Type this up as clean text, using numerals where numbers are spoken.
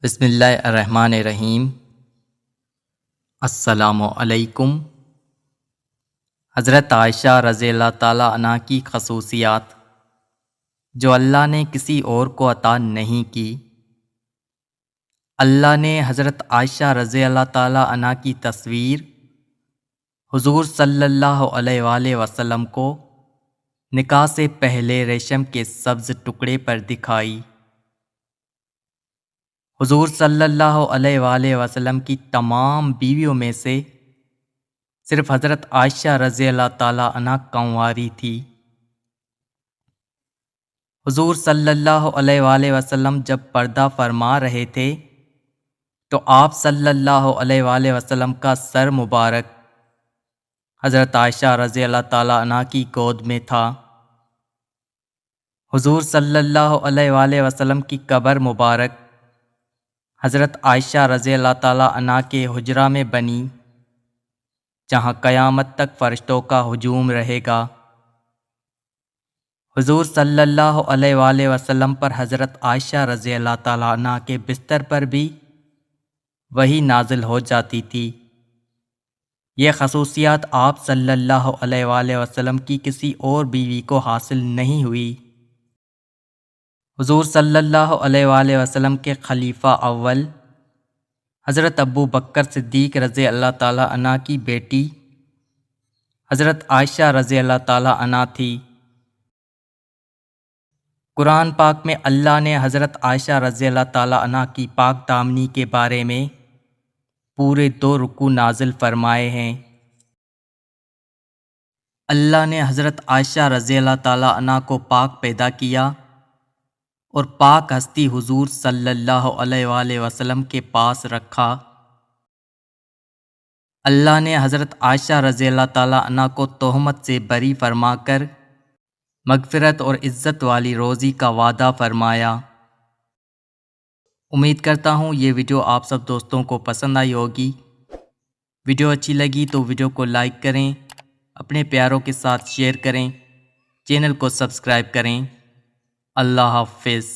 بسم اللہ الرحمن الرحیم۔ السلام علیکم۔ حضرت عائشہ رضی اللہ تعالیٰ عنہ کی خصوصیات جو اللہ نے کسی اور کو عطا نہیں کی۔ اللہ نے حضرت عائشہ رضی اللہ تعالیٰ عنہ کی تصویر حضور صلی اللہ علیہ وآلہ وسلم کو نکاح سے پہلے ریشم کے سبز ٹکڑے پر دکھائی۔ حضور صلی اللہ علیہ وآلہ وسلم کی تمام بیویوں میں سے صرف حضرت عائشہ رضی اللہ تعالیٰ عنہ کنواری تھی۔ حضور صلی اللہ علیہ وآلہ وسلم جب پردہ فرما رہے تھے تو آپ صلی اللہ علیہ وآلہ وسلم کا سر مبارک حضرت عائشہ رضی اللہ تعالیٰ عنہ کی گود میں تھا۔ حضور صلی اللہ علیہ وآلہ وسلم کی قبر مبارک حضرت عائشہ رضی اللہ تعالیٰ عنہ کے حجرہ میں بنی، جہاں قیامت تک فرشتوں کا ہجوم رہے گا۔ حضور صلی اللہ علیہ وآلہ وسلم پر حضرت عائشہ رضی اللہ تعالیٰ عنہ کے بستر پر بھی وحی نازل ہو جاتی تھی۔ یہ خصوصیات آپ صلی اللہ علیہ وآلہ وسلم کی کسی اور بیوی کو حاصل نہیں ہوئی۔ حضور صلی اللہ علیہ وآلہ وسلم کے خلیفہ اول حضرت ابو بکر صدیق رضی اللہ تعالیٰ عنہ کی بیٹی حضرت عائشہ رضی اللہ تعالیٰ عنہ تھی۔ قرآن پاک میں اللہ نے حضرت عائشہ رضی اللہ تعالیٰ عنہ کی پاک دامنی کے بارے میں پورے 2 رکوع نازل فرمائے ہیں۔ اللہ نے حضرت عائشہ رضی اللہ تعالیٰ عنہ کو پاک پیدا کیا اور پاک ہستی حضور صلی اللہ علیہ وآلہ وسلم کے پاس رکھا۔ اللہ نے حضرت عائشہ رضی اللہ تعالیٰ عنہ کو تہمت سے بری فرما کر مغفرت اور عزت والی روزی کا وعدہ فرمایا۔ امید کرتا ہوں یہ ویڈیو آپ سب دوستوں کو پسند آئی ہوگی۔ ویڈیو اچھی لگی تو ویڈیو کو لائک کریں، اپنے پیاروں کے ساتھ شیئر کریں، چینل کو سبسکرائب کریں۔ اللہ حافظ۔